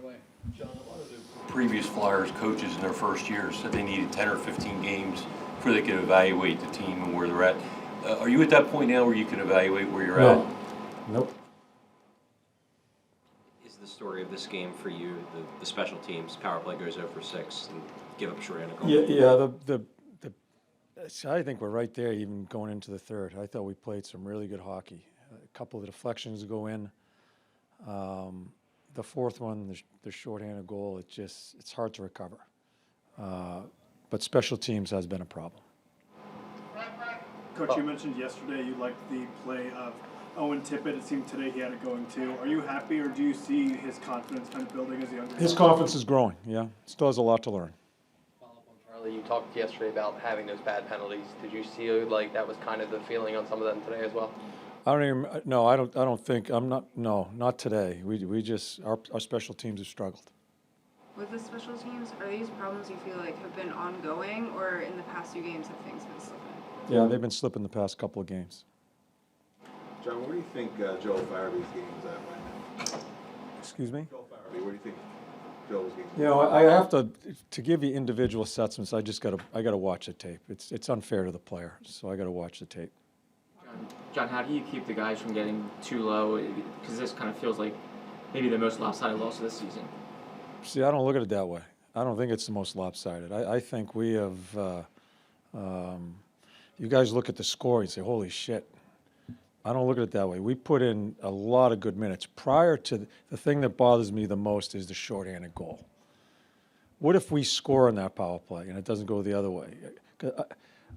away. John, a lot of the previous Flyers coaches in their first year said they needed 10 or 15 games before they could evaluate the team and where they're at. Are you at that point now where you can evaluate where you're at? Nope. Is the story of this game for you the special teams? Power play goes 0 for 6 and give up a short end of goal. Yeah. I think we're right there, even going into the third. I thought we played some really good hockey. A couple of deflections go in. The fourth one, the shorthanded goal, it's hard to recover. But special teams has been a problem. Coach, you mentioned yesterday you liked the play of Owen Tippett. It seemed today he had it going too. Are you happy, or do you see his confidence kind of building as a younger? His confidence is growing, yeah. Still has a lot to learn. Follow up on Charlie, you talked yesterday about having those bad penalties. Did you see like that was kind of the feeling on some of them today as well? I don't think, not today. We just, our special teams have struggled. With the special teams, are these problems you feel like have been ongoing, or in the past few games have things been slipping? Yeah, they've been slipping the past couple of games. John, where do you think Joel Farabee's game is at right now? Excuse me? Joel Farabee, where do you think Joel's game is? You know, I have to give you individual assessments. I gotta watch the tape. It's unfair to the player, so I gotta watch the tape. John, how do you keep the guys from getting too low? Because this kind of feels like maybe the most lopsided loss of this season. See, I don't look at it that way. I don't think it's the most lopsided. I think we have. You guys look at the score and say, "Holy shit!" I don't look at it that way. We put in a lot of good minutes. Prior to the thing that bothers me the most is the shorthanded goal. What if we score on that power play and it doesn't go the other way?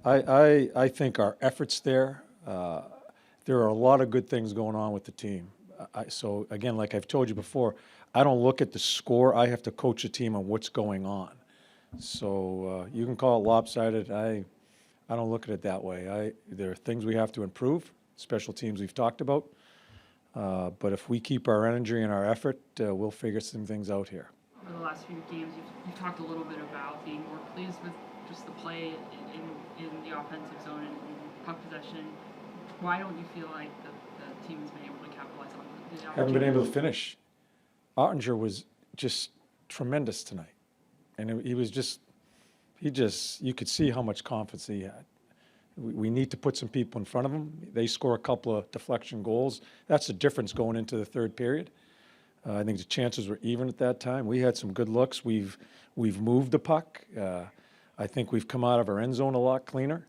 I think our efforts there. There are a lot of good things going on with the team. So again, like I've told you before, I don't look at the score. I have to coach a team on what's going on. So you can call it lopsided. I don't look at it that way. There are things we have to improve. Special teams we've talked about. But if we keep our energy and our effort, we'll figure some things out here. Over the last few games, you've talked a little bit about being more pleased with just the play in the offensive zone and puck possession. Why don't you feel like the team has been able to capitalize on the opportunity? Haven't been able to finish. Ottinger was just tremendous tonight. And he was just, you could see how much confidence he had. We need to put some people in front of him. They score a couple of deflection goals. That's the difference going into the third period. I think the chances were even at that time. We had some good looks. We've moved the puck. I think we've come out of our end zone a lot cleaner.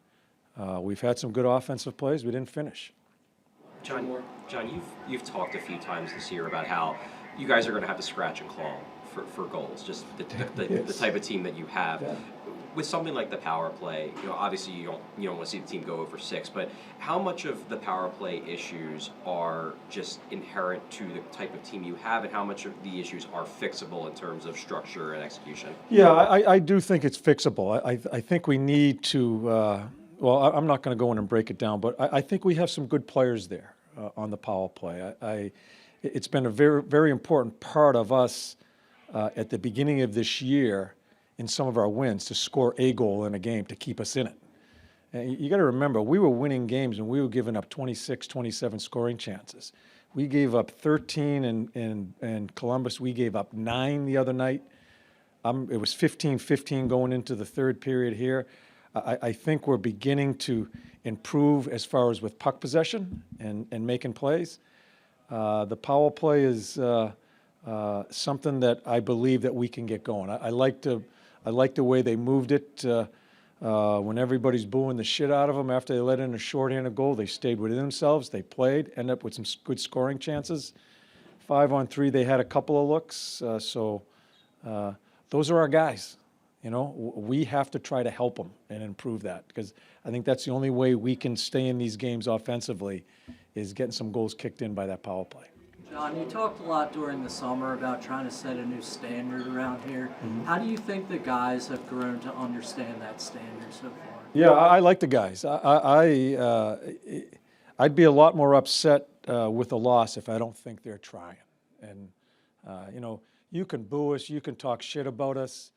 We've had some good offensive plays. We didn't finish. John, you've talked a few times this year about how you guys are going to have to scratch and claw for goals, just the type of team that you have. Yeah. With something like the power play, obviously you don't want to see the team go over 6, but how much of the power play issues are just inherent to the type of team you have, and how much of the issues are fixable in terms of structure and execution? Yeah, I do think it's fixable. I think we need to, I'm not going to go in and break it down, but I think we have some good players there on the power play. It's been a very, very important part of us at the beginning of this year in some of our wins to score a goal in a game to keep us in it. And you got to remember, we were winning games and we were giving up 26, 27 scoring chances. We gave up 13 in Columbus. We gave up 9 the other night. It was 15-15 going into the third period here. I think we're beginning to improve as far as with puck possession and making plays. The power play is something that I believe that we can get going. I like the way they moved it when everybody's booing the shit out of them after they let in a shorthanded goal. They stayed within themselves. They played, ended up with some good scoring chances. 5-on-3, they had a couple of looks. So those are our guys. We have to try to help them and improve that, because I think that's the only way we can stay in these games offensively is getting some goals kicked in by that power play. John, you talked a lot during the summer about trying to set a new standard around here. Mm-hmm. How do you think the guys have grown to understand that standard so far? Yeah, I like the guys. I'd be a lot more upset with a loss if I don't think they're trying. And, you can boo us, you can talk shit about us.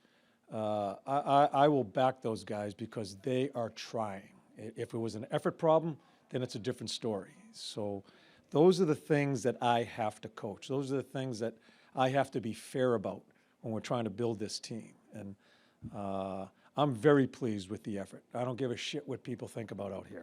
I will back those guys because they are trying. If it was an effort problem, then it's a different story. So those are the things that I have to coach. Those are the things that I have to be fair about when we're trying to build this team. And I'm very pleased with the effort. I don't give a shit what people think about out here.